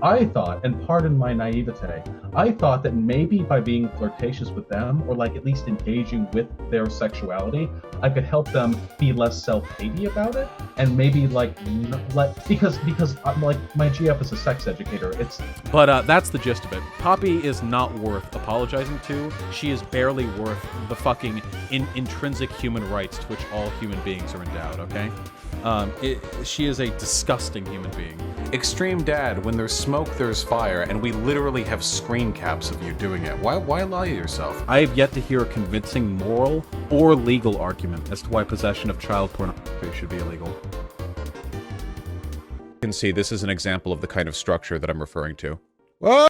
I thought, and pardon my naivete, I thought that maybe by being flirtatious with them, or like at least engaging with their sexuality, I could help them be less self-hating about it, and maybe like because I'm like my GF is a sex educator. But that's the gist of it. Poppy is not worth apologizing to. She is barely worth the fucking intrinsic human rights to which all human beings are endowed. Okay. She is a disgusting human being. Extreme Dad, when there's smoke, there's fire, and we literally have screen caps of you doing it. Why lie to yourself? I have yet to hear a convincing moral or legal argument as to why possession of child pornography should be illegal. You can see this is an example of the kind of structure that I'm referring to. What?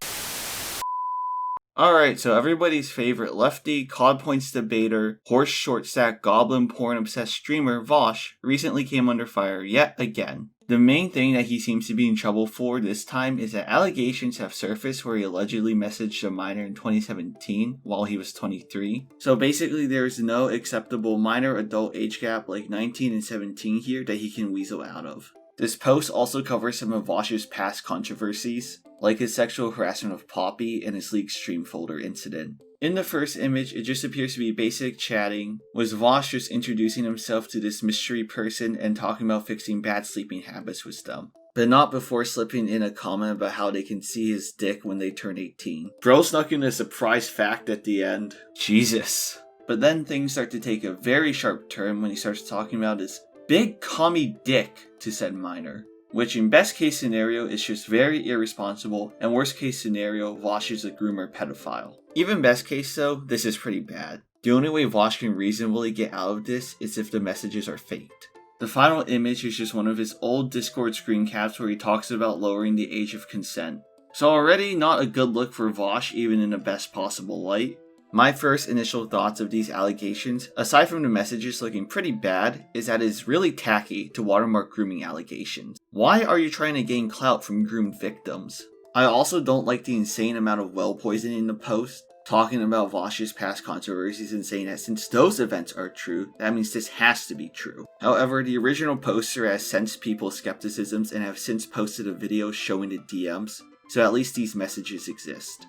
Alright, so everybody's favorite lefty, COD points debater, horse shortstack, goblin porn obsessed streamer, Vaush, recently came under fire yet again. The main thing that he seems to be in trouble for this time is that allegations have surfaced where he allegedly messaged a minor in 2017 while he was 23. So basically there's no acceptable minor adult age gap like 19 and 17 here that he can weasel out of. This post also covers some of Vaush's past controversies, like his sexual harassment of Poppy and his leaked stream folder incident. In the first image, it just appears to be basic chatting, with Vaush just introducing himself to this mystery person and talking about fixing bad sleeping habits with them. But not before slipping in a comment about how they can see his dick when they turn 18. Bro snuck in a surprise fact at the end. Jesus. But then things start to take a very sharp turn when he starts talking about his big commie dick to said minor, which in best case scenario is just very irresponsible, and worst case scenario, Vaush is a groomer pedophile. Even best case though, this is pretty bad. The only way Vaush can reasonably get out of this is if the messages are faked. The final image is just one of his old Discord screen caps where he talks about lowering the age of consent. So already not a good look for Vaush even in the best possible light. My first initial thoughts of these allegations, aside from the messages looking pretty bad, is that it's really tacky to watermark grooming allegations. Why are you trying to gain clout from groomed victims? I also don't like the insane amount of well poisoning in the post, talking about Vaush's past controversies and saying that since those events are true, that means this has to be true. However, the original poster has sensed people's skepticisms and have since posted a video showing the DMs, so at least these messages exist.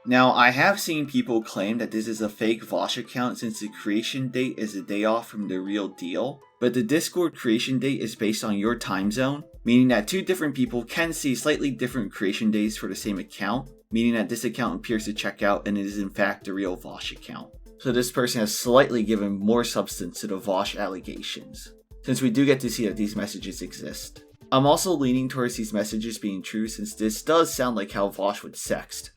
Now, I have seen people claim that this is a fake Vaush account since the creation date is a day off from the real deal, but the Discord creation date is based on your time zone, meaning that two different people can see slightly different creation dates for the same account, meaning that this account appears to check out and it is in fact the real Vaush account. So this person has slightly given more substance to the Vaush allegations, since we do get to see that these messages exist. I'm also leaning towards these messages being true since this does sound like how Vaush would sext.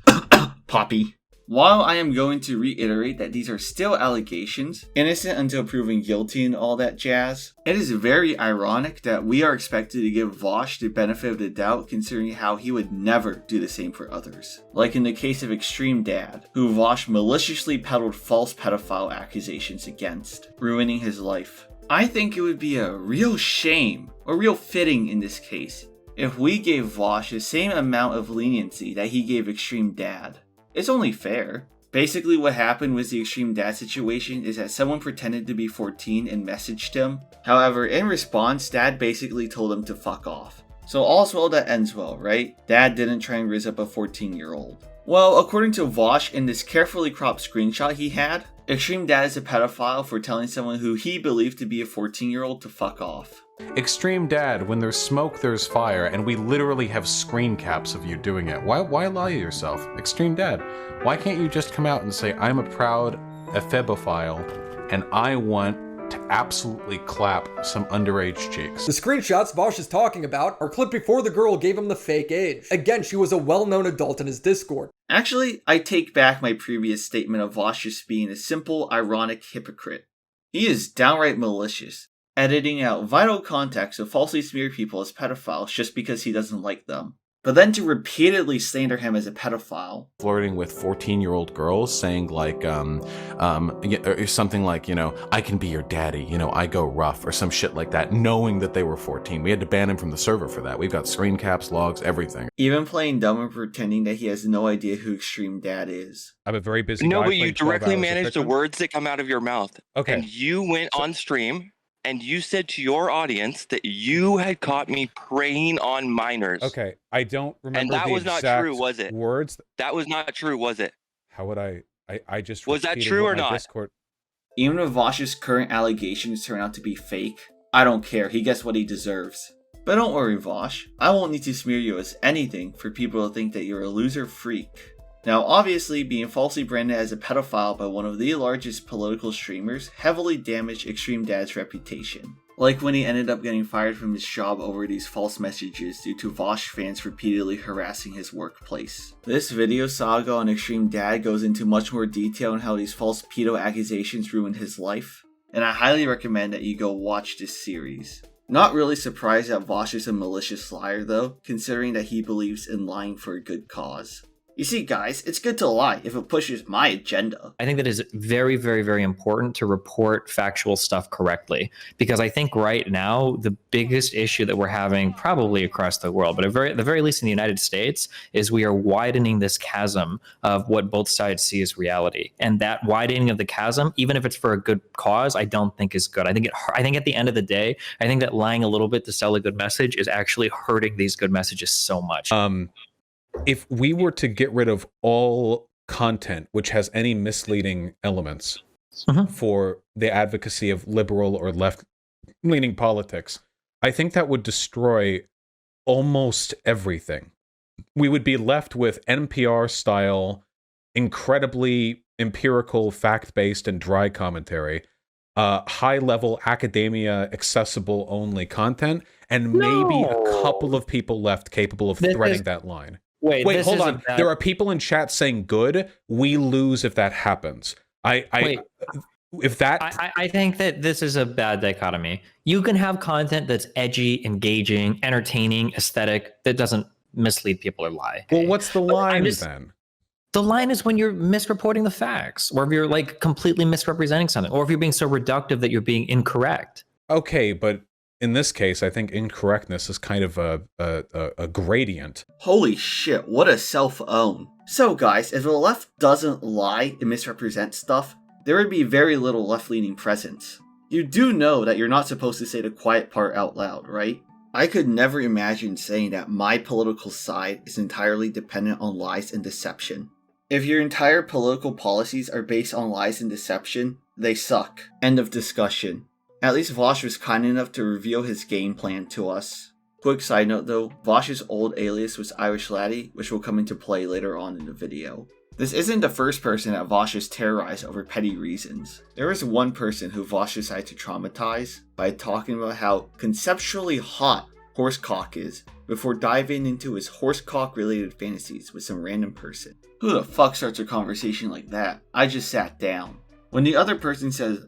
Poppy. While I am going to reiterate that these are still allegations, innocent until proven guilty and all that jazz, it is very ironic that we are expected to give Vaush the benefit of the doubt considering how he would never do the same for others. Like in the case of Extreme Dad, who Vaush maliciously peddled false pedophile accusations against, ruining his life. I think it would be a real shame, or real fitting in this case, if we gave Vaush the same amount of leniency that he gave Extreme Dad. It's only fair. Basically what happened with the Extreme Dad situation is that someone pretended to be 14 and messaged him. However, in response, Dad basically told him to fuck off. So all's well that ends well, right? Dad didn't try and raise up a 14-year-old. Well, according to Vaush in this carefully cropped screenshot he had, Extreme Dad is a pedophile for telling someone who he believed to be a 14-year-old to fuck off. Extreme Dad, when there's smoke, there's fire, and we literally have screen caps of you doing it. Why lie to yourself? Extreme Dad, why can't you just come out and say, I'm a proud ephebophile, and I want to absolutely clap some underage cheeks? The screenshots Vaush is talking about are clipped before the girl gave him the fake age. Again, she was a well-known adult in his Discord. Actually, I take back my previous statement of Vaush just being a simple, ironic hypocrite. He is downright malicious, editing out vital context to falsely smear people as pedophiles just because he doesn't like them. But then to repeatedly slander him as a pedophile. Flirting with 14-year-old girls, saying like, or something like, I can be your daddy, I go rough, or some shit like that, knowing that they were 14. We had to ban him from the server for that. We've got screen caps, logs, everything. Even playing dumb and pretending that he has no idea who Extreme Dad is. I'm a very busy No, guy but you playing 12 directly hours of manage the Bitcoin. words that come out of your mouth. Okay. And you went on stream and you said to your audience that you had caught me preying on minors. Okay, I don't remember And that the was not exact true, was it? words. That was not true, was it? How would I just Was that repeated true what or my not? Discord. Even if Vaush's current allegations turn out to be fake, I don't care, he gets what he deserves. But don't worry, Vaush, I won't need to smear you as anything for people to think that you're a loser freak. Now obviously, being falsely branded as a pedophile by one of the largest political streamers heavily damaged Extreme Dad's reputation. Like when he ended up getting fired from his job over these false messages due to Vaush fans repeatedly harassing his workplace. This video saga on Extreme Dad goes into much more detail on how these false pedo accusations ruined his life, and I highly recommend that you go watch this series. Not really surprised that Vaush is a malicious liar though, considering that he believes in lying for a good cause. You see, guys, it's good to lie if it pushes my agenda. I think that is very, very, very important to report factual stuff correctly, because I think right now the biggest issue that we're having probably across the world, but at the very least in the United States, is we are widening this chasm of what both sides see as reality. And that widening of the chasm, even if it's for a good cause, I don't think is good. I think at the end of the day, I think that lying a little bit to sell a good message is actually hurting these good messages so much. If we were to get rid of all content which has any misleading elements for the advocacy of liberal or left-leaning politics, I think that would destroy almost everything. We would be left with NPR-style, incredibly empirical, fact-based, and dry commentary, high-level academia, accessible-only content, and maybe a couple of people left capable of threading that line. Wait, hold on. There are people in chat saying good. We lose if that happens. I think that this is a bad dichotomy. You can have content that's edgy, engaging, entertaining, aesthetic, that doesn't mislead people or lie. Well, what's the line then? The line is when you're misreporting the facts, or if you're like completely misrepresenting something, or if you're being so reductive that you're being incorrect. Okay, but in this case, I think incorrectness is kind of a gradient. Holy shit, what a self-own. So guys, if the left doesn't lie and misrepresent stuff, there would be very little left-leaning presence. You do know that you're not supposed to say the quiet part out loud, right? I could never imagine saying that my political side is entirely dependent on lies and deception. If your entire political policies are based on lies and deception, they suck. End of discussion. At least Vaush was kind enough to reveal his game plan to us. Quick side note though, Vaush's old alias was Irish Laddie, which will come into play later on in the video. This isn't the first person that Vaush has terrorized over petty reasons. There was one person who Vaush decided to traumatize by talking about how conceptually hot horsecock is before diving into his horsecock related fantasies with some random person. Who the fuck starts a conversation like that? I just sat down. When the other person says,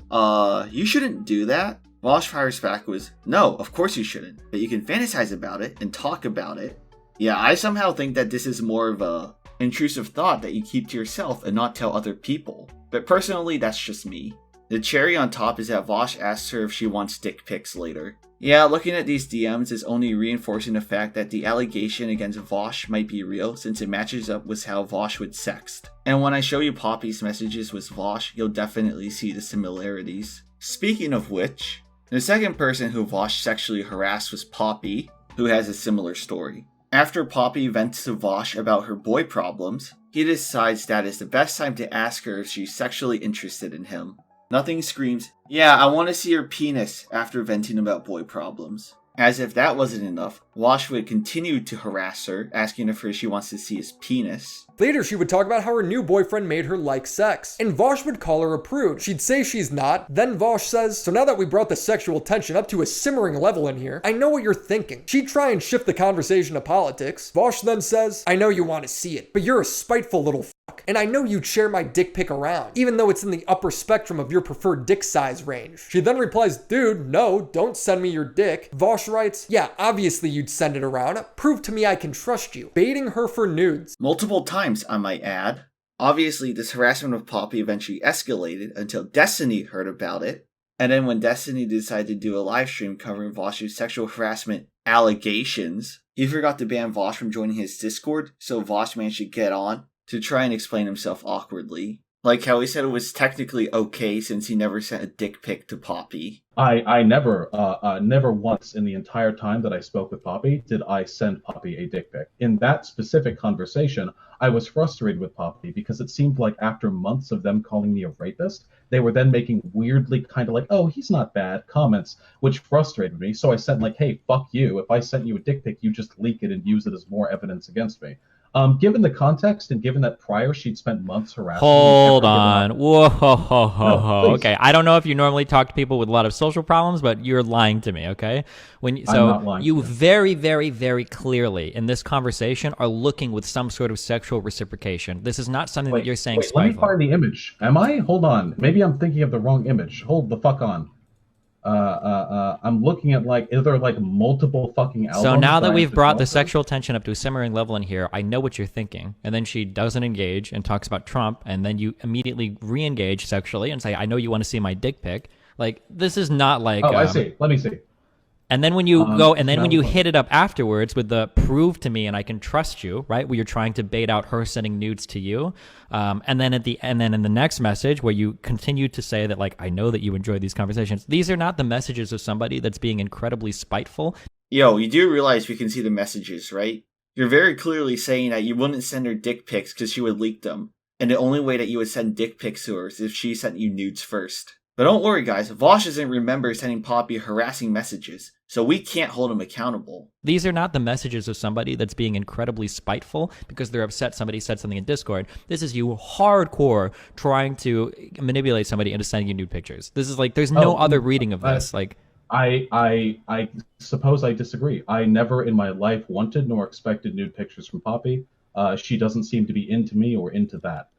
you shouldn't do that, Vaush fires back was, no, of course you shouldn't, but you can fantasize about it and talk about it. Yeah, I somehow think that this is more of a intrusive thought that you keep to yourself and not tell other people. But personally, that's just me. The cherry on top is that Vaush asks her if she wants dick pics later. Yeah, looking at these DMs is only reinforcing the fact that the allegation against Vaush might be real, since it matches up with how Vaush would sext. And when I show you Poppy's messages with Vaush, you'll definitely see the similarities. Speaking of which, the second person who Vaush sexually harassed was Poppy, who has a similar story. After Poppy vents to Vaush about her boy problems, he decides that it's the best time to ask her if she's sexually interested in him. Nothing screams, yeah, I want to see your penis after venting about boy problems. As if that wasn't enough, Vaush would continue to harass her, asking if she wants to see his penis. Later, she would talk about how her new boyfriend made her like sex, and Vaush would call her a prude. She'd say she's not, then Vaush says, so now that we brought the sexual tension up to a simmering level in here, I know what you're thinking. She'd try and shift the conversation to politics. Vaush then says, I know you want to see it, but you're a spiteful little fuck, and I know you'd share my dick pic around, even though it's in the upper spectrum of your preferred dick size range. She then replies, dude, no, don't send me your dick. Vaush writes, yeah, obviously you'd send it around. Prove to me I can trust you. Baiting her for nudes. Multiple times, I might add. Obviously, this harassment of Poppy eventually escalated until Destiny heard about it. And then when Destiny decided to do a live stream covering Vaush's sexual harassment allegations, he forgot to ban Vaush from joining his Discord, so Vaush managed to get on to try and explain himself awkwardly. Like how he said it was technically okay since he never sent a dick pic to Poppy. I never once in the entire time that I spoke with Poppy did I send Poppy a dick pic. In that specific conversation, I was frustrated with Poppy because it seemed like after months of them calling me a rapist, they were then making weirdly kind of like, oh, he's not bad comments, which frustrated me. So I sent like, hey, fuck you. If I sent you a dick pic, you just leak it and use it as more evidence against me. Given the context and given that prior she'd spent months harassing Hold me. on. Whoa. No, Okay. I don't know if you normally talk to people with a lot of social problems, but you're lying to me, okay? I'm not lying You to you. very, very, very clearly in this conversation are looking with some sort of sexual reciprocation. This is not something that you're saying Wait, let me spiteful. find the image. Am I? Hold on. Maybe I'm thinking of the wrong image. Hold the fuck on. I'm looking at like, is there like multiple fucking albums? So now that I we've have to brought the talk about? sexual tension up to a simmering level in here, I know what you're thinking. And then she doesn't engage and talks about Trump, and then you immediately re-engage sexually and say, I know you want to see my dick pic. Like, this is not like... Oh, I see. Let me see. And then when you when you no. hit it up afterwards with the prove to me and I can trust you, right? Where you're trying to bait out her sending nudes to you. And then in the next message where you continue to say that, like, I know that you enjoy these conversations. These are not the messages of somebody that's being incredibly spiteful. Yo, you do realize we can see the messages, right? You're very clearly saying that you wouldn't send her dick pics because she would leak them. And the only way that you would send dick pics to her is if she sent you nudes first. But don't worry, guys. Vaush doesn't remember sending Poppy harassing messages, so we can't hold him accountable. These are not the messages of somebody that's being incredibly spiteful because they're upset somebody said something in Discord. This is you hardcore trying to manipulate somebody into sending you nude pictures. This is like, there's no other reading of this. Like, I suppose I disagree. I never in my life wanted nor expected nude pictures from Poppy. She doesn't seem to be into me or into that.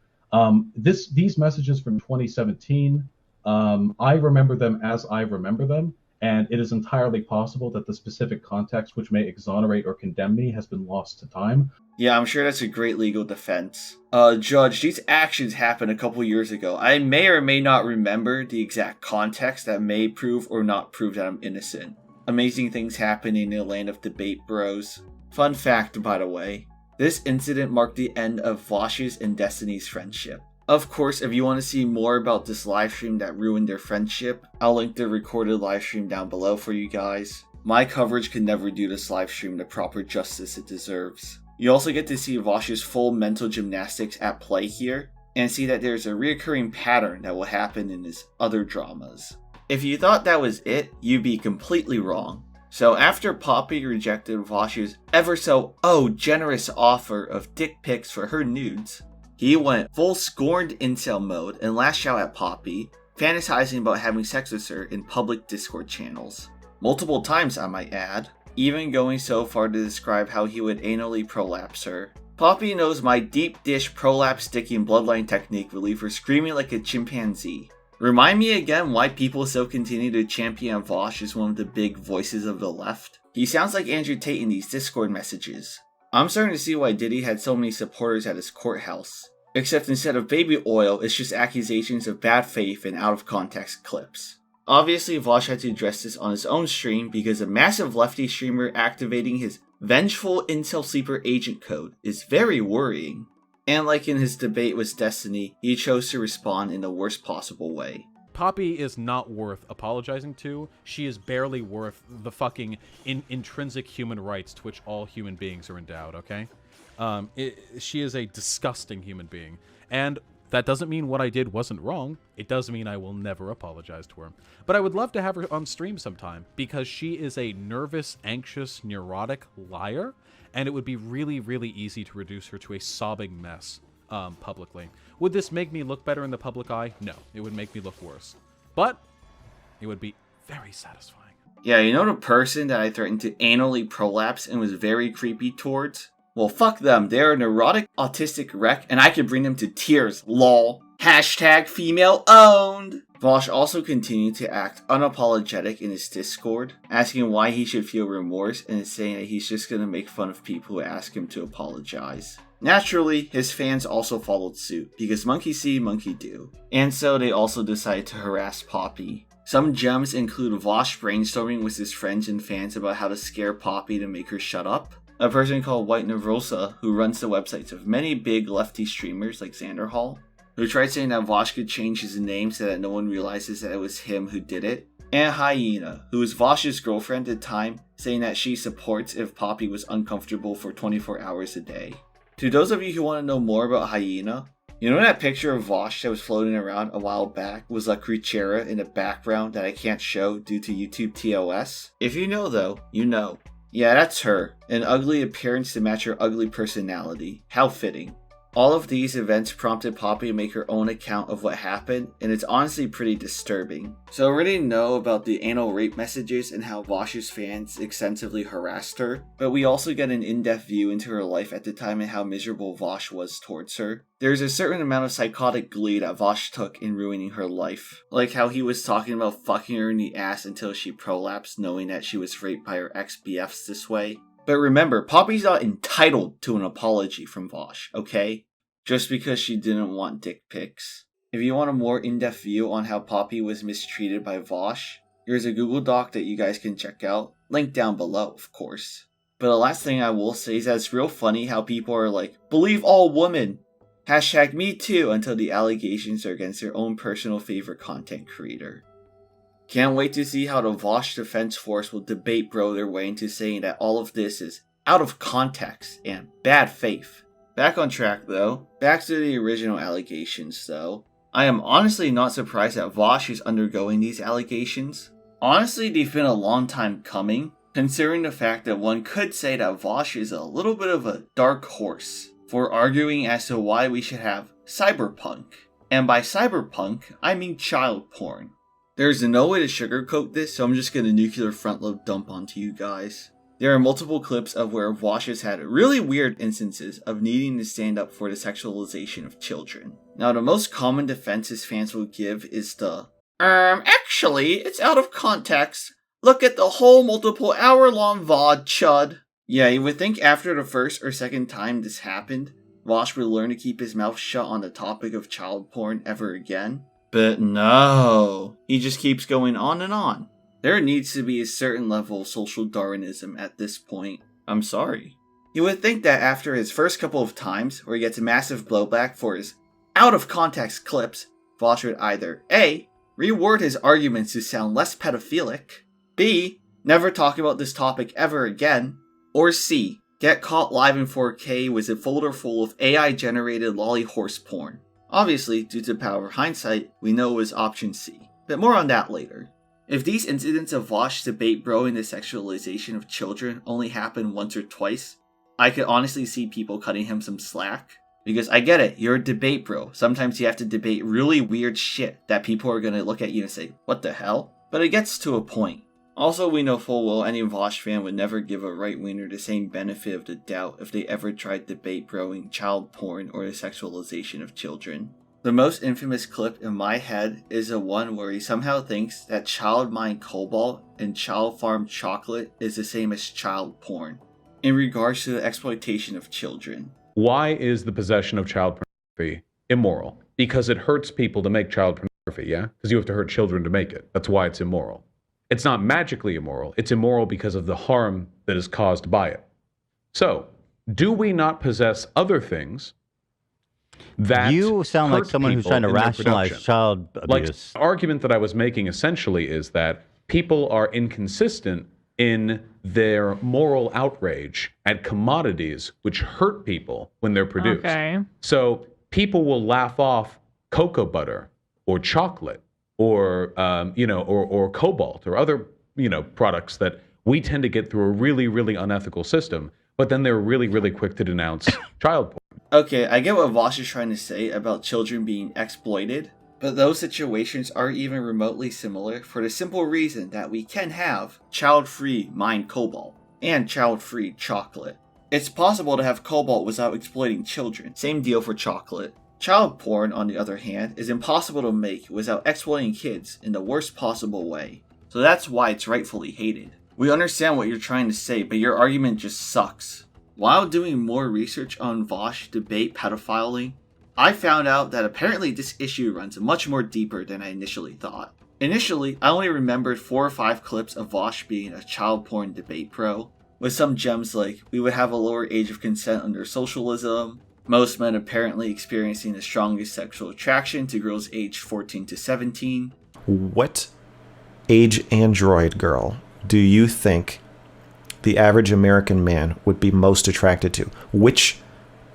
These messages from 2017, I remember them as I remember them, and it is entirely possible that the specific context which may exonerate or condemn me has been lost to time. Yeah, I'm sure that's a great legal defense. Judge, these actions happened a couple years ago. I may or may not remember the exact context that may prove or not prove that I'm innocent. Amazing things happen in the land of debate, bros. Fun fact, by the way, this incident marked the end of Vaush's and Destiny's friendship. Of course, if you want to see more about this livestream that ruined their friendship, I'll link the recorded livestream down below for you guys. My coverage could never do this livestream the proper justice it deserves. You also get to see Vaush's full mental gymnastics at play here, and see that there's a reoccurring pattern that will happen in his other dramas. If you thought that was it, you'd be completely wrong. So after Poppy rejected Vaush's ever so generous offer of dick pics for her nudes, he went full scorned incel mode and lashed out at Poppy, fantasizing about having sex with her in public Discord channels. Multiple times, I might add, even going so far to describe how he would anally prolapse her. Poppy knows my deep dish prolapse sticking bloodline technique will leave her screaming like a chimpanzee. Remind me again why people still continue to champion Vaush as one of the big voices of the left? He sounds like Andrew Tate in these Discord messages. I'm starting to see why Diddy had so many supporters at his courthouse. Except instead of baby oil, it's just accusations of bad faith and out of context clips. Obviously, Vaush had to address this on his own stream because a massive lefty streamer activating his vengeful incel sleeper agent code is very worrying. And like in his debate with Destiny, he chose to respond in the worst possible way. Poppy is not worth apologizing to. She is barely worth the fucking intrinsic human rights to which all human beings are endowed, okay? She is a disgusting human being. And that doesn't mean what I did wasn't wrong. It does mean I will never apologize to her. But I would love to have her on stream sometime, because she is a nervous, anxious, neurotic liar, and it would be really, really easy to reduce her to a sobbing mess publicly. Would this make me look better in the public eye? No, it would make me look worse. But it would be very satisfying. Yeah, you know the person that I threatened to anally prolapse and was very creepy towards? Well, fuck them. They're a neurotic, autistic wreck, and I could bring them to tears, lol. Hashtag female owned. Vaush also continued to act unapologetic in his Discord, asking why he should feel remorse and saying that he's just gonna make fun of people who ask him to apologize. Naturally, his fans also followed suit, because monkey see, monkey do. And so they also decided to harass Poppy. Some gems include Vaush brainstorming with his friends and fans about how to scare Poppy to make her shut up. A person called White Nevrosa, who runs the websites of many big lefty streamers like Xander Hall, who tried saying that Vaush could change his name so that no one realizes that it was him who did it, and Hyena, who was Vaush's girlfriend at the time, saying that she supports if Poppy was uncomfortable for 24 hours a day. To those of you who want to know more about Hyena, you know that picture of Vaush that was floating around a while back was La Cruchera in the background that I can't show due to YouTube TOS? If you know though, you know. Yeah, that's her. An ugly appearance to match her ugly personality. How fitting. All of these events prompted Poppy to make her own account of what happened, and it's honestly pretty disturbing. So I already know about the anal rape messages and how Vaush's fans extensively harassed her, but we also get an in-depth view into her life at the time and how miserable Vaush was towards her. There's a certain amount of psychotic glee that Vaush took in ruining her life, like how he was talking about fucking her in the ass until she prolapsed knowing that she was raped by her ex-BFs this way. But remember, Poppy's not entitled to an apology from Vaush, okay? Just because she didn't want dick pics. If you want a more in-depth view on how Poppy was mistreated by Vaush, here's a Google Doc that you guys can check out, linked down below, of course. But the last thing I will say is that it's real funny how people are like, believe all women! Hashtag me too, until the allegations are against their own personal favorite content creator. Can't wait to see how the Vaush Defense Force will debate bro their way into saying that all of this is out of context and bad faith. Back on track though, back to the original allegations though. I am honestly not surprised that Vaush is undergoing these allegations. Honestly, they've been a long time coming, considering the fact that one could say that Vaush is a little bit of a dark horse for arguing as to why we should have cyberpunk. And by cyberpunk, I mean child porn. There's no way to sugarcoat this, so I'm just gonna nuclear front load dump onto you guys. There are multiple clips of where Vaush has had really weird instances of needing to stand up for the sexualization of children. Now, the most common defense his fans will give is the, actually, it's out of context. Look at the whole multiple hour-long VOD, chud. Yeah, you would think after the first or second time this happened, Vaush would learn to keep his mouth shut on the topic of child porn ever again. But no, he just keeps going on and on. There needs to be a certain level of social Darwinism at this point. I'm sorry. You would think that after his first couple of times, where he gets massive blowback for his out-of-context clips, Vaush would either A. reword his arguments to sound less pedophilic, B. never talk about this topic ever again, or C. get caught live in 4K with a folder full of AI-generated lolly horse porn. Obviously, due to the power of hindsight, we know it was option C, but more on that later. If these incidents of Vaush debate broing the sexualization of children only happen once or twice, I could honestly see people cutting him some slack. Because I get it, you're a debate bro. Sometimes you have to debate really weird shit that people are gonna look at you and say, what the hell? But it gets to a point. Also, we know full well any Vaush fan would never give a right-winger the same benefit of the doubt if they ever tried debate broing child porn or the sexualization of children. The most infamous clip in my head is the one where he somehow thinks that child mined cobalt and child farmed chocolate is the same as child porn, in regards to the exploitation of children. Why is the possession of child pornography immoral? Because it hurts people to make child pornography, yeah? Because you have to hurt children to make it. That's why it's immoral. It's not magically immoral. It's immoral because of the harm that is caused by it. So, do we not possess other things that you sound like hurt someone who's people trying to in their rationalize production? child Like, abuse? the argument that I was making essentially is that people are inconsistent in their moral outrage at commodities which hurt people when they're produced. Okay. So people will laugh off cocoa butter or chocolate or or cobalt or other products that we tend to get through a really, really unethical system, but then they're really, really quick to denounce child porn. Okay, I get what Vaush is trying to say about children being exploited, but those situations aren't even remotely similar for the simple reason that we can have child-free mined cobalt and child-free chocolate. It's possible to have cobalt without exploiting children. Same deal for chocolate. Child porn, on the other hand, is impossible to make without exploiting kids in the worst possible way. So that's why it's rightfully hated. We understand what you're trying to say, but your argument just sucks. While doing more research on Vaush debate pedophiling, I found out that apparently this issue runs much more deeper than I initially thought. Initially, I only remembered 4 or 5 clips of Vaush being a child porn debate pro, with some gems like we would have a lower age of consent under socialism, Most men apparently experiencing the strongest sexual attraction to girls aged 14 to 17. What age android girl do you think the average American man would be most attracted to? Which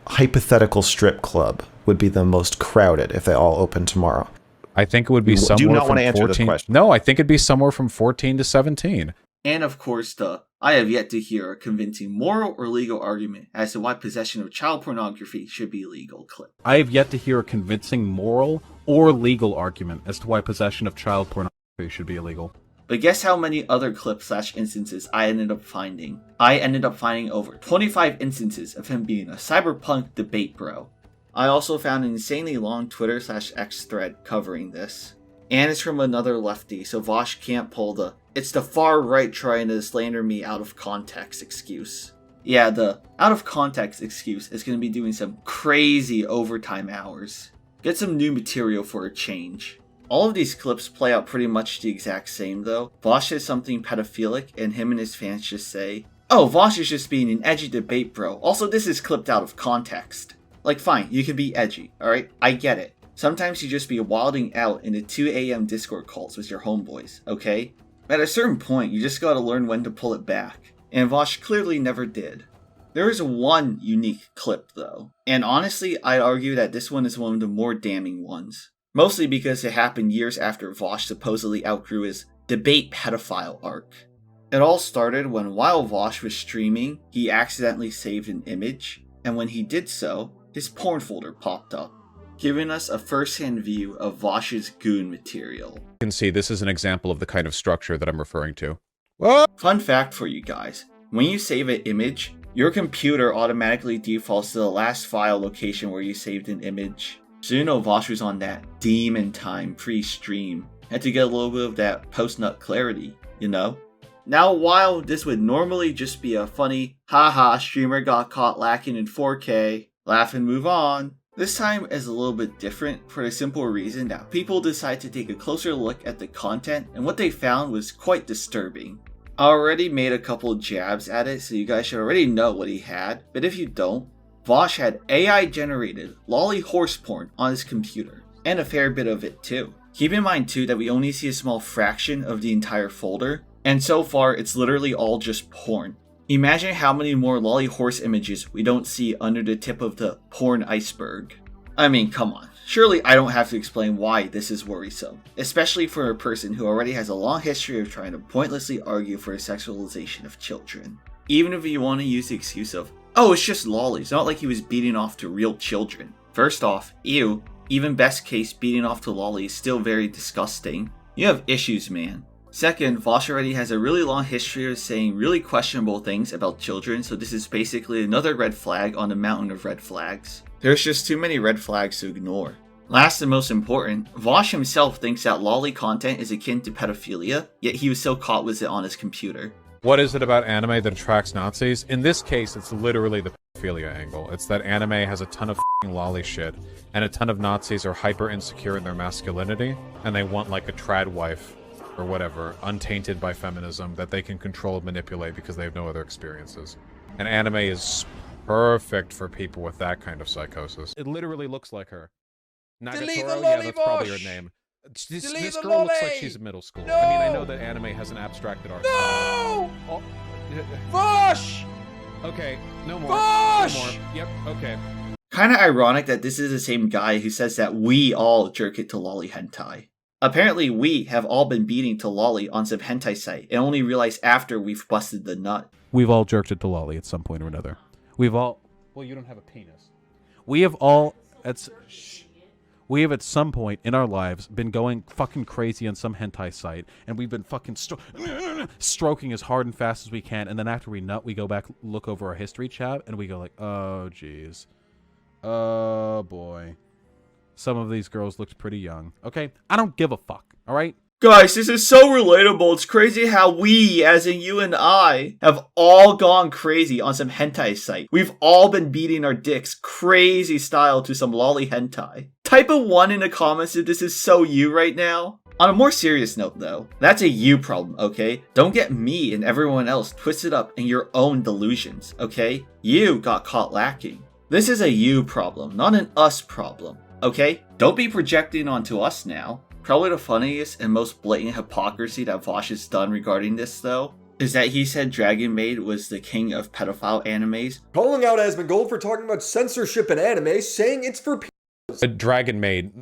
hypothetical strip club would be the most crowded if they all opened tomorrow? I think it would be Do you somewhere not from want to answer 14. this question? No, I think it'd be somewhere from 14 to 17. And of course, I have yet to hear a convincing moral or legal argument as to why possession of child pornography should be illegal clip. I have yet to hear a convincing moral or legal argument as to why possession of child pornography should be illegal. But guess how many other clips/instances I ended up finding? I ended up finding over 25 instances of him being a cyberpunk debate bro. I also found an insanely long Twitter/X thread covering this. And it's from another lefty, so Vaush can't pull the "it's the far right trying to slander me out of context" excuse. Yeah, the out of context excuse is going to be doing some crazy overtime hours. Get some new material for a change. All of these clips play out pretty much the exact same though. Vaush says something pedophilic and him and his fans just say, "Oh, Vaush is just being an edgy debate bro. Also, this is clipped out of context." Like, fine, you can be edgy, alright? I get it. Sometimes you just be wilding out in the 2 a.m. Discord calls with your homeboys, okay? At a certain point, you just gotta learn when to pull it back. And Vaush clearly never did. There is one unique clip though. And honestly, I'd argue that this one is one of the more damning ones. Mostly because it happened years after Vaush supposedly outgrew his debate pedophile arc. It all started when while Vaush was streaming, he accidentally saved an image, and when he did so, his porn folder popped up, giving us a first-hand view of Vaush's goon material. You can see this is an example of the kind of structure that I'm referring to. Fun fact for you guys, when you save an image, your computer automatically defaults to the last file location where you saved an image. So you know Vaush was on that demon time pre-stream. Had to get a little bit of that post-nut clarity, you know? Now while this would normally just be a funny, haha, streamer got caught lacking in 4K, laugh and move on, this time is a little bit different for the simple reason that people decide to take a closer look at the content and what they found was quite disturbing. I already made a couple jabs at it, so you guys should already know what he had, but if you don't, Vaush had AI generated lolly horse porn on his computer, and a fair bit of it too. Keep in mind too that we only see a small fraction of the entire folder, and so far it's literally all just porn. Imagine how many more lolly horse images we don't see under the tip of the porn iceberg. I mean, come on. Surely I don't have to explain why this is worrisome, especially for a person who already has a long history of trying to pointlessly argue for the sexualization of children. Even if you want to use the excuse of, "Oh, it's just lollies, not like he was beating off to real children." First off, ew, even best case beating off to lollies is still very disgusting. You have issues, man. Second, Vaush already has a really long history of saying really questionable things about children, so this is basically another red flag on the mountain of red flags. There's just too many red flags to ignore. Last and most important, Vaush himself thinks that lolly content is akin to pedophilia, yet he was still caught with it on his computer. What is it about anime that attracts Nazis? In this case, it's literally the pedophilia angle. It's that anime has a ton of f***ing lolly shit, and a ton of Nazis are hyper insecure in their masculinity, and they want like a trad wife, or whatever, untainted by feminism, that they can control and manipulate because they have no other experiences. And anime is perfect for people with that kind of psychosis. It literally looks like her. Delete the Nagatoro? lolly, Yeah, that's probably her Vaush! name. Delete This the girl looks like lolly! she's in middle school. No! I mean, I know that anime has an abstracted art. No! Oh. Vaush! Okay, no more. Vaush! No more. Yep, okay. Kinda ironic that this is the same guy who says that we all jerk it to lolly hentai. Apparently we have all been beating to lolly on some hentai site and only realize after we've busted the nut. We've all jerked it to lolly at some point or another. We've all... Well, you don't have a penis. We have all... We have at some point in our lives been going fucking crazy on some hentai site, and we've been fucking stroking as hard and fast as we can, and then after we nut, we go back, look over our history tab, and we go like, oh, jeez. Oh, boy. Some of these girls looked pretty young. Okay? I don't give a fuck, alright? Guys, this is so relatable. It's crazy how we, as in you and I, have all gone crazy on some hentai site. We've all been beating our dicks crazy style to some lolly hentai. Type a 1 in the comments if this is so you right now. On a more serious note though, that's a you problem, okay? Don't get me and everyone else twisted up in your own delusions, okay? You got caught lacking. This is a you problem, not an us problem, okay? Don't be projecting onto us now. Probably the funniest and most blatant hypocrisy that Vaush has done regarding this, though, is that he said Dragon Maid was the king of pedophile animes. Calling out Asmongold for talking about censorship in anime, saying it's for A Dragon Maid,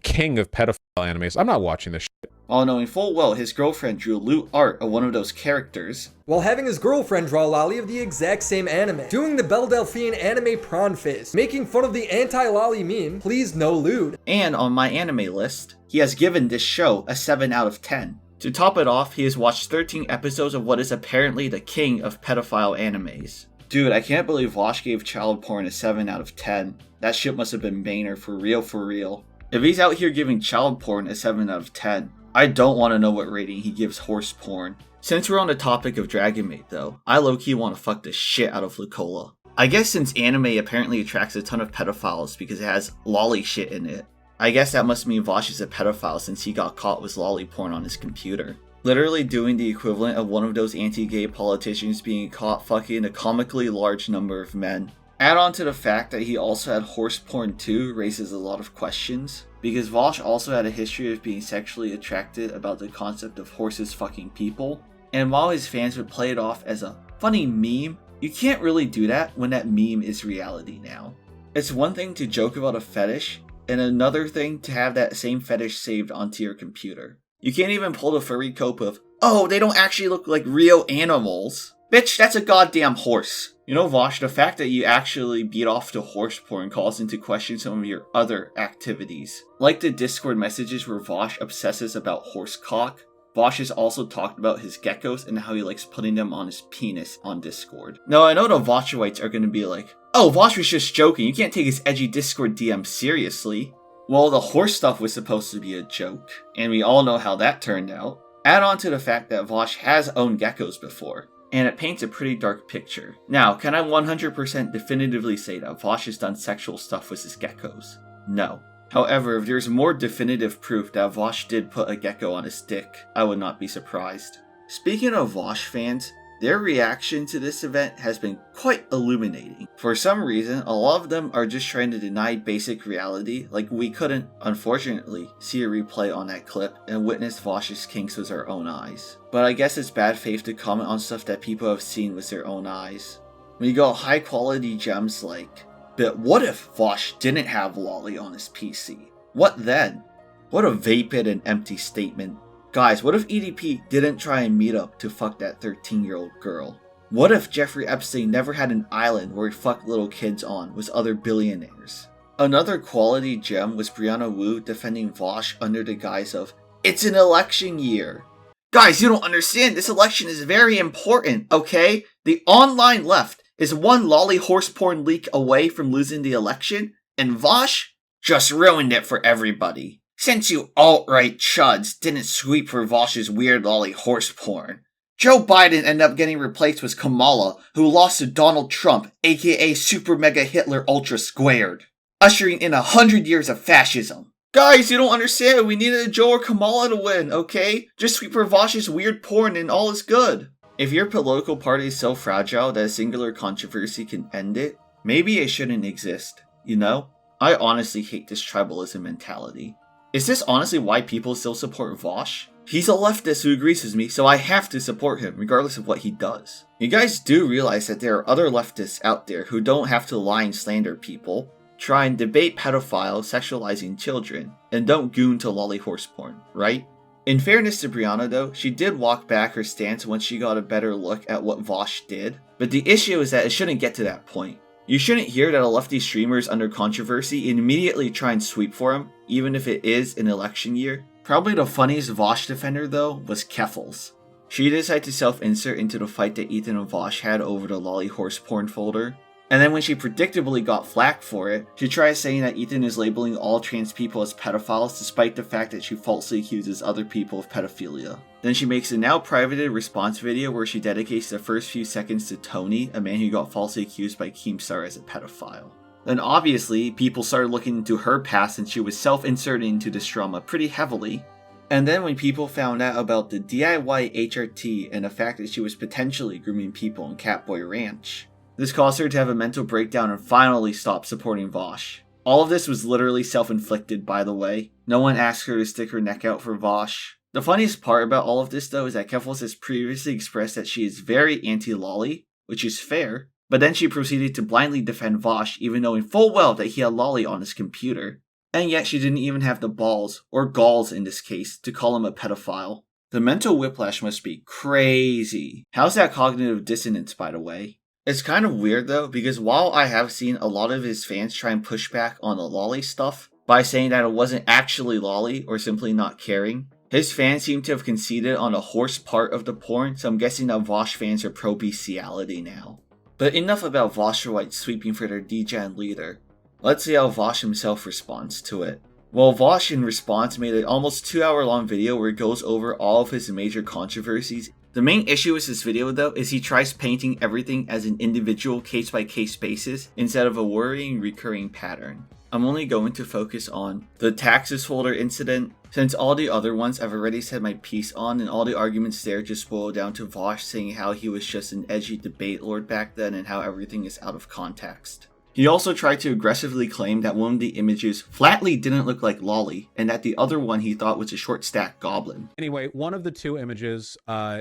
king of pedophile animes. I'm not watching this shit. While knowing full well his girlfriend drew lewd art of one of those characters, while having his girlfriend draw Lolly of the exact same anime, doing the Belle Delphine anime prawn face, making fun of the anti-Lolly meme, please no lewd. And on my anime list, he has given this show a 7 out of 10. To top it off, he has watched 13 episodes of what is apparently the king of pedophile animes. Dude, I can't believe Vaush gave child porn a 7 out of 10. That shit must have been Boehner for real for real. If he's out here giving child porn a 7 out of 10, I don't want to know what rating he gives horse porn. Since we're on the topic of Dragon Maid though, I low-key want to fuck the shit out of Lucola. I guess since anime apparently attracts a ton of pedophiles because it has lolly shit in it, I guess that must mean Vaush is a pedophile since he got caught with lolly porn on his computer. Literally doing the equivalent of one of those anti-gay politicians being caught fucking a comically large number of men. Add on to the fact that he also had horse porn too raises a lot of questions, because Vaush also had a history of being sexually attracted about the concept of horses fucking people, and while his fans would play it off as a funny meme, you can't really do that when that meme is reality now. It's one thing to joke about a fetish, and another thing to have that same fetish saved onto your computer. You can't even pull the furry cope of, oh, they don't actually look like real animals. Bitch, that's a goddamn horse. You know, Vaush, the fact that you actually beat off to horse porn calls into question some of your other activities. Like the Discord messages where Vaush obsesses about horse cock, Vaush has also talked about his geckos and how he likes putting them on his penis on Discord. Now, I know the Vausherites are going to be like, oh, Vaush was just joking, you can't take his edgy Discord DM seriously. Well, the horse stuff was supposed to be a joke, and we all know how that turned out. Add on to the fact that Vaush has owned geckos before, and it paints a pretty dark picture. Now, can I 100% definitively say that Vaush has done sexual stuff with his geckos? No. However, if there's more definitive proof that Vaush did put a gecko on his dick, I would not be surprised. Speaking of Vaush fans, their reaction to this event has been quite illuminating. For some reason, a lot of them are just trying to deny basic reality, like we couldn't, unfortunately, see a replay on that clip and witness Vaush's kinks with our own eyes. But I guess it's bad faith to comment on stuff that people have seen with their own eyes. When you got high quality gems like, but what if Vaush didn't have lolly on his PC? What then? What a vapid and empty statement. Guys, what if EDP didn't try and meet up to fuck that 13-year-old girl? What if Jeffrey Epstein never had an island where he fucked little kids on with other billionaires? Another quality gem was Brianna Wu defending Vaush under the guise of, it's an election year. Guys, you don't understand, this election is very important, okay? The online left is one lolly horse porn leak away from losing the election, and Vaush just ruined it for everybody. Since you alt-right chuds didn't sweep for Vaush's weird lolly horse porn, Joe Biden ended up getting replaced with Kamala, who lost to Donald Trump, aka Super Mega Hitler Ultra Squared, ushering in 100 years of fascism. Guys, you don't understand, we needed a Joe or Kamala to win, okay? Just sweep for Vaush's weird porn and all is good. If your political party is so fragile that a singular controversy can end it, maybe it shouldn't exist, you know? I honestly hate this tribalism mentality. Is this honestly why people still support Vaush? He's a leftist who agrees with me, so I have to support him, regardless of what he does. You guys do realize that there are other leftists out there who don't have to lie and slander people, try and debate pedophiles sexualizing children, and don't goon to lolly horse porn, right? In fairness to Brianna though, she did walk back her stance once she got a better look at what Vaush did, but the issue is that it shouldn't get to that point. You shouldn't hear that a lefty streamer is under controversy and immediately try and sweep for him, even if it is an election year. Probably the funniest Vaush defender though was Keffels. She decided to self-insert into the fight that Ethan and Vaush had over the lolly horse porn folder. And then when she predictably got flack for it, she tries saying that Ethan is labeling all trans people as pedophiles despite the fact that she falsely accuses other people of pedophilia. Then she makes a now privated response video where she dedicates the first few seconds to Tony, a man who got falsely accused by Keemstar as a pedophile. Then obviously, people started looking into her past and she was self-inserting into this drama pretty heavily. And then when people found out about the DIY HRT and the fact that she was potentially grooming people in Catboy Ranch, This caused her to have a mental breakdown and finally stop supporting Vaush. All of this was literally self-inflicted, by the way. No one asked her to stick her neck out for Vaush. The funniest part about all of this, though, is that Keffels has previously expressed that she is very anti-lolly, which is fair, but then she proceeded to blindly defend Vaush, even knowing full well that he had lolly on his computer. And yet she didn't even have the balls, or galls in this case, to call him a pedophile. The mental whiplash must be crazy. How's that cognitive dissonance, by the way? It's kind of weird though, because while I have seen a lot of his fans try and push back on the lolly stuff by saying that it wasn't actually lolly or simply not caring, his fans seem to have conceded on the horse part of the porn, so I'm guessing that Vaush fans are pro-bestiality now. But enough about Vausherites sweeping for their degen leader. Let's see how Vaush himself responds to it. Well, Vaush in response made an almost 2-hour-long video where he goes over all of his major controversies. The main issue with this video though is he tries painting everything as an individual case-by-case basis instead of a worrying recurring pattern. I'm only going to focus on the taxes folder incident, since all the other ones I've already said my piece on, and all the arguments there just boil down to Vaush saying how he was just an edgy debate lord back then and how everything is out of context. He also tried to aggressively claim that one of the images flatly didn't look like lolly, and that the other one he thought was a short-stack goblin. Anyway, one of the two images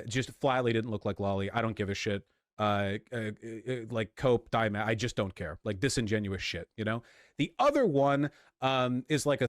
just flatly didn't look like lolly. I don't give a shit. Like cope, diamond, I just don't care. Like disingenuous shit, you know? The other one is like a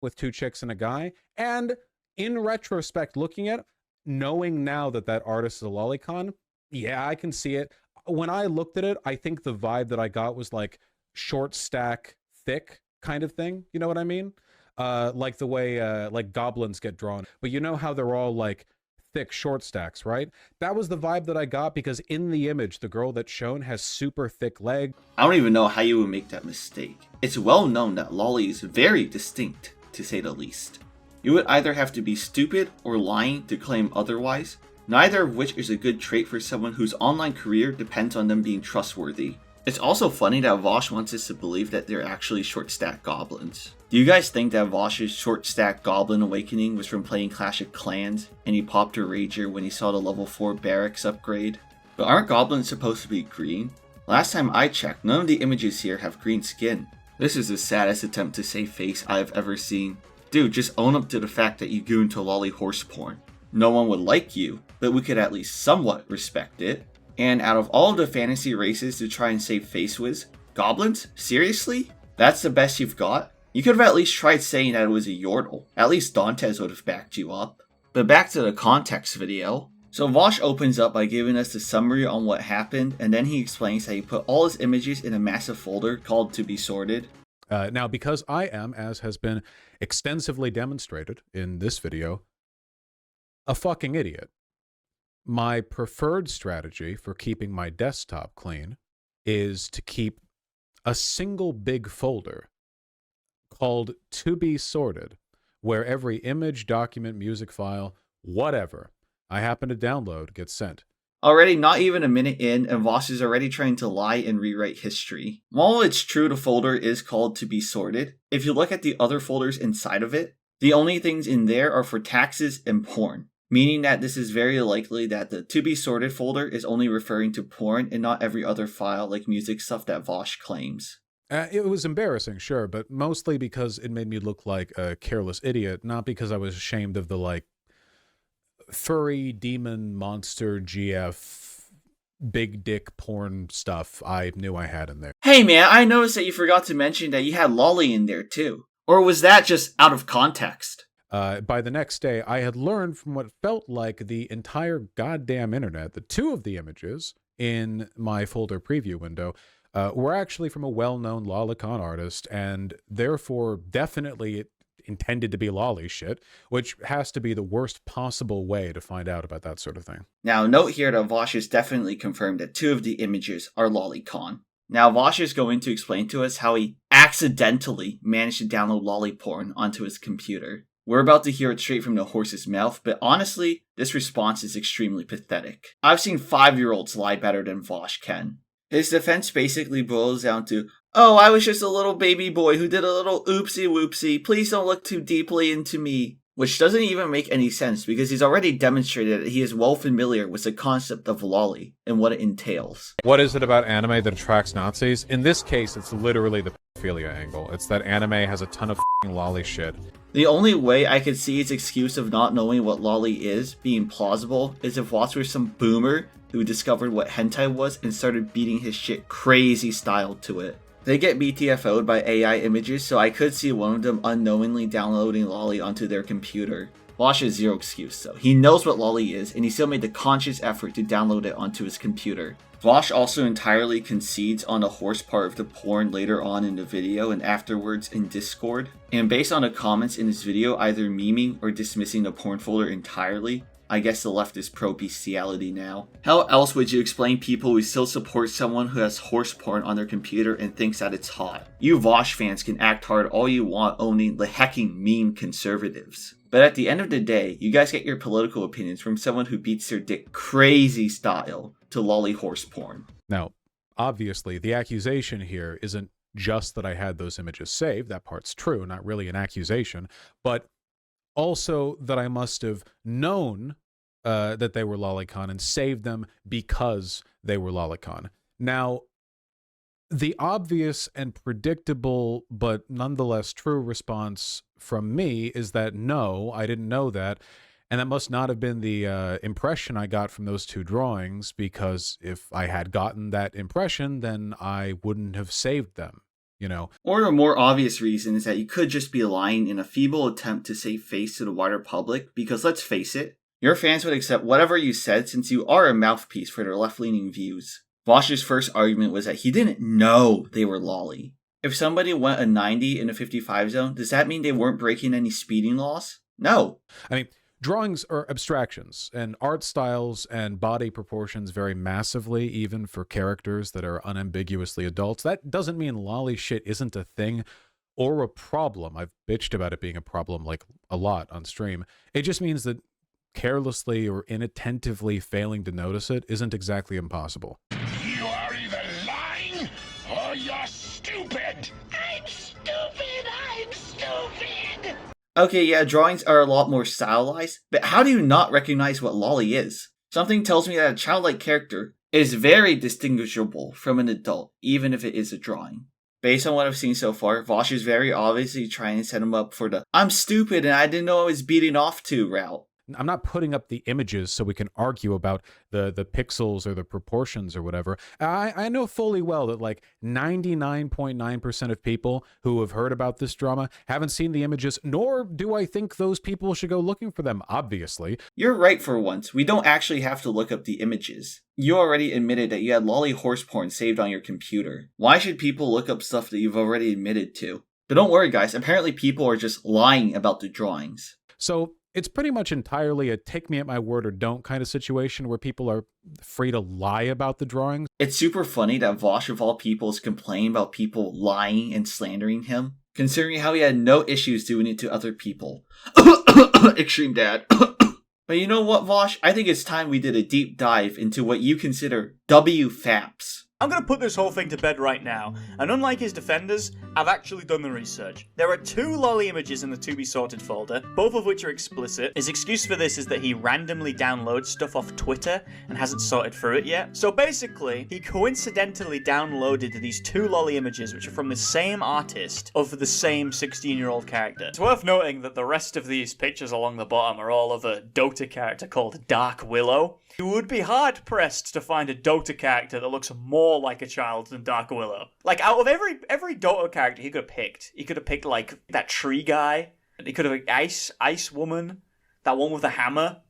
with two chicks and a guy. And in retrospect, looking at it, knowing now that that artist is a lolicon, yeah, I can see it. When I looked at it, I think the vibe that I got was like short stack, thick kind of thing. You know what I mean? Like the way like goblins get drawn. But you know how they're all like thick short stacks, right? That was the vibe that I got because in the image, the girl that's shown has super thick legs. I don't even know how you would make that mistake. It's well known that lolly is very distinct, to say the least. You would either have to be stupid or lying to claim otherwise, neither of which is a good trait for someone whose online career depends on them being trustworthy. It's also funny that Vaush wants us to believe that they're actually short stack goblins. Do you guys think that Vaush's short stack goblin awakening was from playing Clash of Clans and he popped a rager when he saw the level 4 barracks upgrade? But aren't goblins supposed to be green? Last time I checked, none of the images here have green skin. This is the saddest attempt to save face I have ever seen. Dude, just own up to the fact that you go into lolly horse porn. No one would like you, but we could at least somewhat respect it. And out of all of the fantasy races to try and save face with, goblins? Seriously? That's the best you've got? You could have at least tried saying that it was a yordle. At least Dantes would have backed you up. But back to the context video. So Vaush opens up by giving us the summary on what happened, and then he explains how he put all his images in a massive folder called To Be Sorted. Now, because I am, as has been extensively demonstrated in this video, a fucking idiot, my preferred strategy for keeping my desktop clean is to keep a single big folder called To Be Sorted, where every image, document, music file, whatever I happen to download gets sent. Already not even a minute in, and Vaush is already trying to lie and rewrite history. While it's true the folder is called To Be Sorted, if you look at the other folders inside of it, the only things in there are for taxes and porn. Meaning that this is very likely that the To Be Sorted folder is only referring to porn and not every other file like music stuff that Vaush claims. It was embarrassing, sure, but mostly because it made me look like a careless idiot, not because I was ashamed of the, like, furry, demon, monster, GF, big dick porn stuff I knew I had in there. Hey man, I noticed that you forgot to mention that you had lolly in there too. Or was that just out of context? By the next day, I had learned from what felt like the entire goddamn internet that two of the images in my folder preview window were actually from a well-known lolicon artist, and therefore definitely intended to be lolly shit, which has to be the worst possible way to find out about that sort of thing. Now, note here that Vaush has definitely confirmed that two of the images are lolicon. Now, Vaush is going to explain to us how he accidentally managed to download lolly porn onto his computer. We're about to hear it straight from the horse's mouth, but honestly, this response is extremely pathetic. I've seen 5-year-olds lie better than Vaush can. His defense basically boils down to, "Oh, I was just a little baby boy who did a little oopsie whoopsie. Please don't look too deeply into me." Which doesn't even make any sense because he's already demonstrated that he is well familiar with the concept of lolly and what it entails. What is it about anime that attracts Nazis? In this case, it's literally the pedophilia angle. It's that anime has a ton of f***ing lolly shit. The only way I could see his excuse of not knowing what lolly is being plausible is if Watts was some boomer who discovered what hentai was and started beating his shit crazy style to it. They get BTFO'd by AI images, so I could see one of them unknowingly downloading lolly onto their computer. Vaush has zero excuse though. He knows what lolly is, and he still made the conscious effort to download it onto his computer. Vaush also entirely concedes on the horse part of the porn later on in the video and afterwards in Discord. And based on the comments in his video either memeing or dismissing the porn folder entirely, I guess the left is pro-bestiality now. How else would you explain people who still support someone who has horse porn on their computer and thinks that it's hot? You Vaush fans can act hard all you want owning the hecking meme conservatives. But at the end of the day, you guys get your political opinions from someone who beats their dick crazy style to lolly horse porn. Now, obviously, the accusation here isn't just that I had those images saved. That part's true, not really an accusation. But also that I must have known that they were lolicon and saved them because they were lolicon. Now, the obvious and predictable but nonetheless true response from me is that no, I didn't know that. And that must not have been the impression I got from those two drawings, because if I had gotten that impression, then I wouldn't have saved them. You know. Or a more obvious reason is that you could just be lying in a feeble attempt to save face to the wider public, because let's face it, your fans would accept whatever you said since you are a mouthpiece for their left-leaning views. Vaush's first argument was that he didn't know they were lolly. If somebody went a 90 in a 55 zone, does that mean they weren't breaking any speeding laws? No. I mean, drawings are abstractions, and art styles and body proportions vary massively, even for characters that are unambiguously adults. That doesn't mean lolly shit isn't a thing or a problem. I've bitched about it being a problem like a lot on stream. It just means that carelessly or inattentively failing to notice it isn't exactly impossible. You are either lying or you're stupid. I'm stupid. I'm stupid. Okay, yeah, drawings are a lot more stylized, but how do you not recognize what lolly is? Something tells me that a childlike character is very distinguishable from an adult, even if it is a drawing. Based on what I've seen so far, Vaush is very obviously trying to set him up for the "I'm stupid and I didn't know I was beating off to" route. I'm not putting up the images so we can argue about the pixels or the proportions or whatever. I know fully well that like 99.9% of people who have heard about this drama haven't seen the images, nor do I think those people should go looking for them, obviously. You're right for once. We don't actually have to look up the images. You already admitted that you had lolly horse porn saved on your computer. Why should people look up stuff that you've already admitted to? But don't worry guys, apparently people are just lying about the drawings. So it's pretty much entirely a take me at my word or don't kind of situation where people are free to lie about the drawings. It's super funny that Vaush of all people is complaining about people lying and slandering him, considering how he had no issues doing it to other people. Extreme dad. But you know what, Vaush? I think it's time we did a deep dive into what you consider WFAPs. I'm gonna put this whole thing to bed right now, and unlike his defenders, I've actually done the research. There are 2 lolly images in the to be sorted folder, both of which are explicit. His excuse for this is that he randomly downloads stuff off Twitter and hasn't sorted through it yet. So basically, he coincidentally downloaded these 2 lolly images which are from the same artist of the same 16-year-old character. It's worth noting that the rest of these pictures along the bottom are all of a Dota character called Dark Willow. You would be hard-pressed to find a Dota character that looks more like a child than Dark Willow. Like, out of every Dota character he could have picked, like, that tree guy. He could have Ice Woman, that one with the hammer,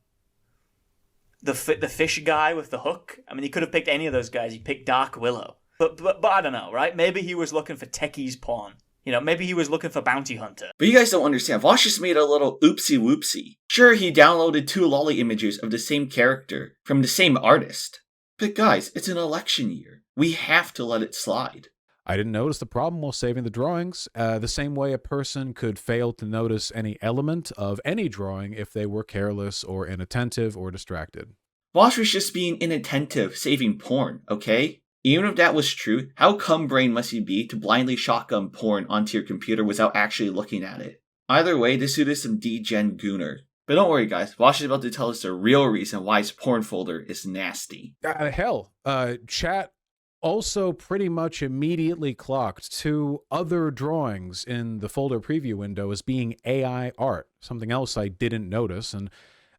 the fish guy with the hook. I mean, he could have picked any of those guys. He picked Dark Willow. But I don't know, right? Maybe he was looking for Techie's pawn. You know, maybe he was looking for Bounty Hunter. But you guys don't understand. Vaush just made a little oopsie whoopsie. Sure, he downloaded 2 lolly images of the same character from the same artist. But guys, it's an election year. We have to let it slide. I didn't notice the problem while saving the drawings, the same way a person could fail to notice any element of any drawing if they were careless or inattentive or distracted. Vaush was just being inattentive, saving porn, okay? Even if that was true, how cum brain must you be to blindly shotgun porn onto your computer without actually looking at it? Either way, this dude is some D-gen gooner. But don't worry, guys. Vaush is about to tell us the real reason why his porn folder is nasty. Chat also pretty much immediately clocked 2 other drawings in the folder preview window as being AI art. Something else I didn't notice, and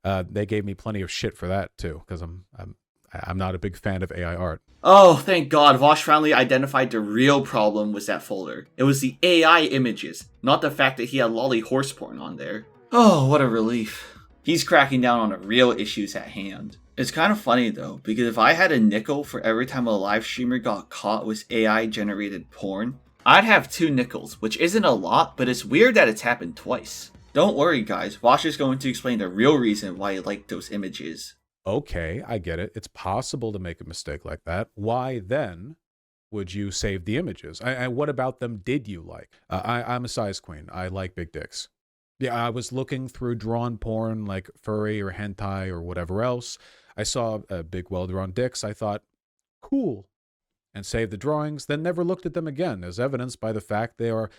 they gave me plenty of shit for that too, because I'm not a big fan of AI art. Oh, thank God, Vaush finally identified the real problem with that folder. It was the AI images, not the fact that he had lolly horse porn on there. Oh, what a relief. He's cracking down on the real issues at hand. It's kind of funny though, because if I had a nickel for every time a live streamer got caught with AI generated porn, I'd have 2 nickels, which isn't a lot, but it's weird that it's happened twice. Don't worry guys, Vaush is going to explain the real reason why he liked those images. Okay, I get it. It's possible to make a mistake like that. Why then would you save the images? And what about them did you like? I'm a size queen. I like big dicks. Yeah, I was looking through drawn porn like furry or hentai or whatever else. I saw big well-drawn dicks. I thought, cool, and saved the drawings, then never looked at them again, as evidenced by the fact they are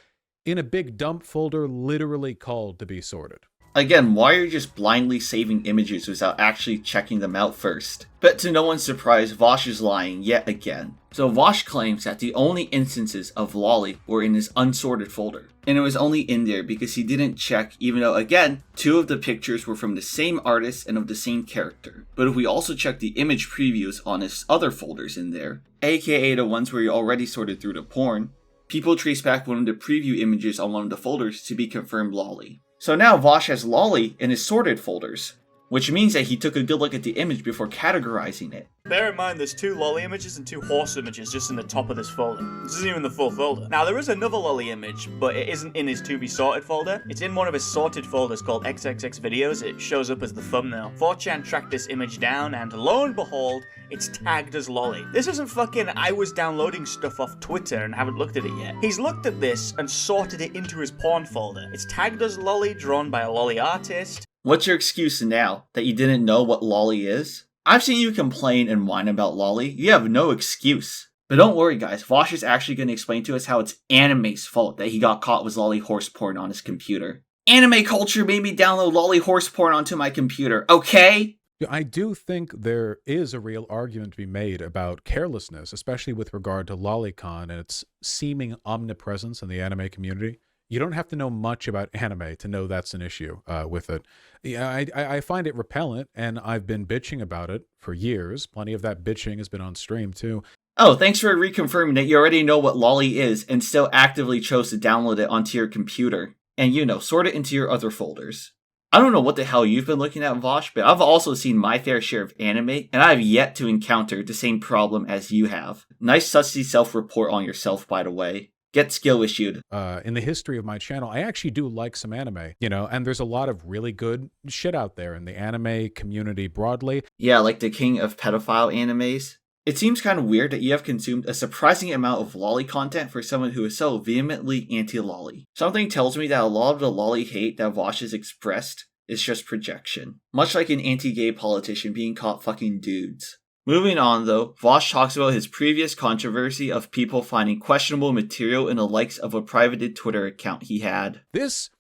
in a big dump folder literally called to be sorted. Again, why are you just blindly saving images without actually checking them out first? But to no one's surprise, Vaush is lying yet again. So Vaush claims that the only instances of lolly were in his unsorted folder. And it was only in there because he didn't check, even though again, 2 of the pictures were from the same artist and of the same character. But if we also check the image previews on his other folders in there, aka the ones where he already sorted through the porn, people trace back one of the preview images on one of the folders to be confirmed lolly. So now Vaush has lolly in his sorted folders, which means that he took a good look at the image before categorizing it. Bear in mind there's 2 lolly images and 2 horse images just in the top of this folder. This isn't even the full folder. Now there is another lolly image, but it isn't in his to be sorted folder. It's in one of his sorted folders called XXX videos. It shows up as the thumbnail. 4chan tracked this image down and lo and behold, it's tagged as lolly. This isn't fucking I was downloading stuff off Twitter and haven't looked at it yet. He's looked at this and sorted it into his porn folder. It's tagged as lolly, drawn by a lolly artist. What's your excuse now? That you didn't know what lolly is? I've seen you complain and whine about lolly. You have no excuse. But don't worry guys, Vaush is actually going to explain to us how it's anime's fault that he got caught with lolly horse porn on his computer. Anime culture made me download lolly horse porn onto my computer, okay? I do think there is a real argument to be made about carelessness, especially with regard to lolicon and its seeming omnipresence in the anime community. You don't have to know much about anime to know that's an issue with it. Yeah, I find it repellent, and I've been bitching about it for years. Plenty of that bitching has been on stream, too. Oh, thanks for reconfirming that you already know what lolly is and still actively chose to download it onto your computer. And, sort it into your other folders. I don't know what the hell you've been looking at, Vaush, but I've also seen my fair share of anime, and I have yet to encounter the same problem as you have. Nice sussy self-report on yourself, by the way. Get skill issued. In the history of my channel, I actually do like some anime, and there's a lot of really good shit out there in the anime community broadly. Yeah, like the king of pedophile animes. It seems kind of weird that you have consumed a surprising amount of lolly content for someone who is so vehemently anti-lolly. Something tells me that a lot of the lolly hate that Vaush has expressed is just projection. Much like an anti-gay politician being caught fucking dudes. Moving on though, Vaush talks about his previous controversy of people finding questionable material in the likes of a privated Twitter account he had. This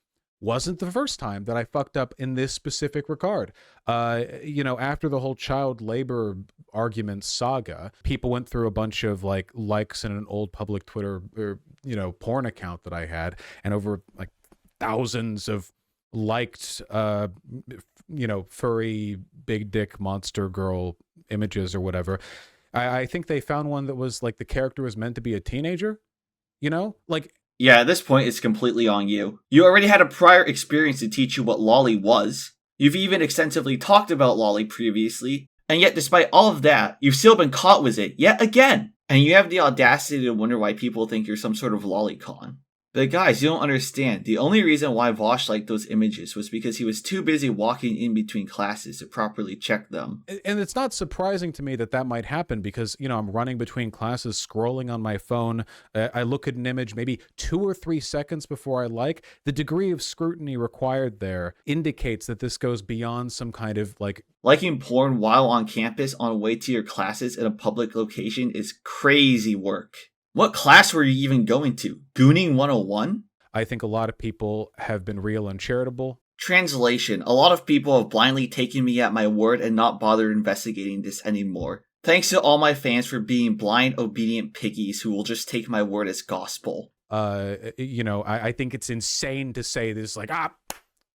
wasn't the first time that I fucked up in this specific regard. After the whole child labor argument saga, people went through a bunch of likes in an old public Twitter or, porn account that I had, and over thousands of liked, furry big dick monster girl images or whatever. I think they found one that was the character was meant to be a teenager, Yeah, at this point, it's completely on you. You already had a prior experience to teach you what lolly was. You've even extensively talked about lolly previously, and yet despite all of that, you've still been caught with it yet again. And you have the audacity to wonder why people think you're some sort of lolicon. But guys, you don't understand. The only reason why Vaush liked those images was because he was too busy walking in between classes to properly check them. And it's not surprising to me that might happen because, I'm running between classes, scrolling on my phone. I look at an image maybe 2 or 3 seconds before I like. The degree of scrutiny required there indicates that this goes beyond some kind of Liking porn while on campus on the way to your classes in a public location is crazy work. What class were you even going to? Gooning 101? I think a lot of people have been real uncharitable. Translation: a lot of people have blindly taken me at my word and not bothered investigating this anymore. Thanks to all my fans for being blind, obedient piggies who will just take my word as gospel. I think it's insane to say this, like,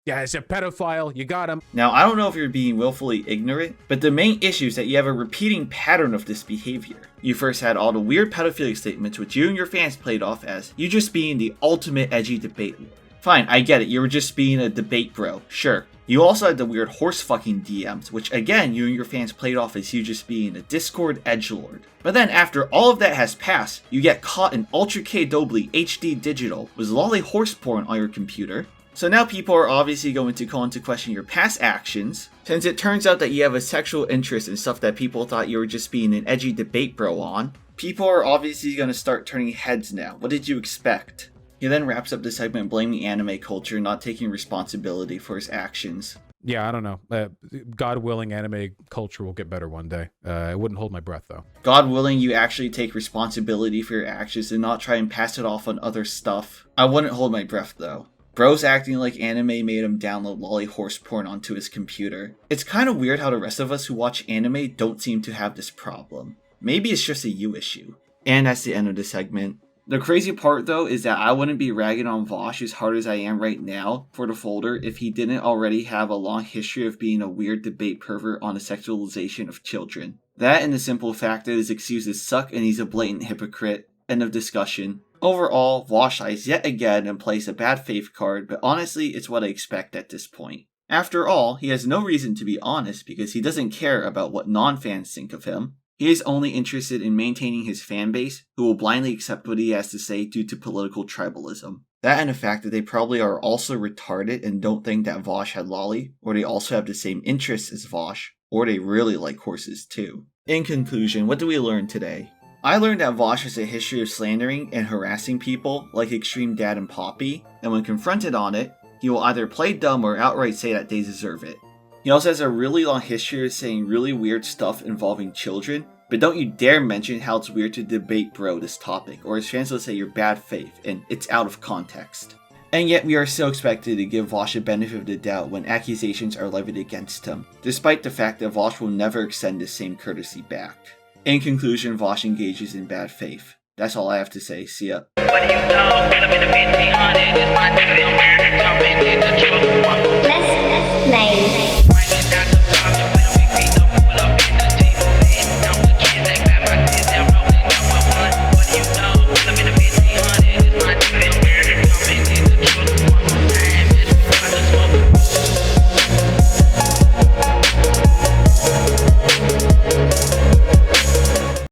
yeah, it's a pedophile, you got him. Now, I don't know if you're being willfully ignorant, but the main issue is that you have a repeating pattern of this behavior. You first had all the weird pedophilic statements which you and your fans played off as you just being the ultimate edgy debate lord. Fine, I get it, you were just being a debate bro, sure. You also had the weird horse fucking DMs, which again, you and your fans played off as you just being a Discord edgelord. But then after all of that has passed, you get caught in Ultra K Doubly HD Digital with lolly horse porn on your computer. So now people are obviously going to call into question your past actions, since it turns out that you have a sexual interest in stuff that people thought you were just being an edgy debate bro on. People are obviously going to start turning heads now. What did you expect? He then wraps up the segment blaming anime culture, not taking responsibility for his actions. Yeah, I don't know. God willing, anime culture will get better one day. I wouldn't hold my breath, though. God willing, you actually take responsibility for your actions and not try and pass it off on other stuff. I wouldn't hold my breath, though. Bro's acting like anime made him download lolly horse porn onto his computer. It's kind of weird how the rest of us who watch anime don't seem to have this problem. Maybe it's just a you issue. And that's the end of the segment. The crazy part though is that I wouldn't be ragging on Vaush as hard as I am right now for the folder if he didn't already have a long history of being a weird debate pervert on the sexualization of children. That and the simple fact that his excuses suck and he's a blatant hypocrite. End of discussion. Overall, Vaush lies yet again and plays a bad faith card, but honestly it's what I expect at this point. After all, he has no reason to be honest because he doesn't care about what non-fans think of him. He is only interested in maintaining his fan base, who will blindly accept what he has to say due to political tribalism. That and the fact that they probably are also retarded and don't think that Vaush had lolly, or they also have the same interests as Vaush, or they really like horses too. In conclusion, what do we learn today? I learned that Vaush has a history of slandering and harassing people like Extreme Dad and Poppy, and when confronted on it, he will either play dumb or outright say that they deserve it. He also has a really long history of saying really weird stuff involving children, but don't you dare mention how it's weird to debate bro this topic, or his fans will say you're bad faith, and it's out of context. And yet we are still expected to give Vaush a benefit of the doubt when accusations are levied against him, despite the fact that Vaush will never extend the same courtesy back. In conclusion, Vaush engages in bad faith. That's all I have to say. See ya.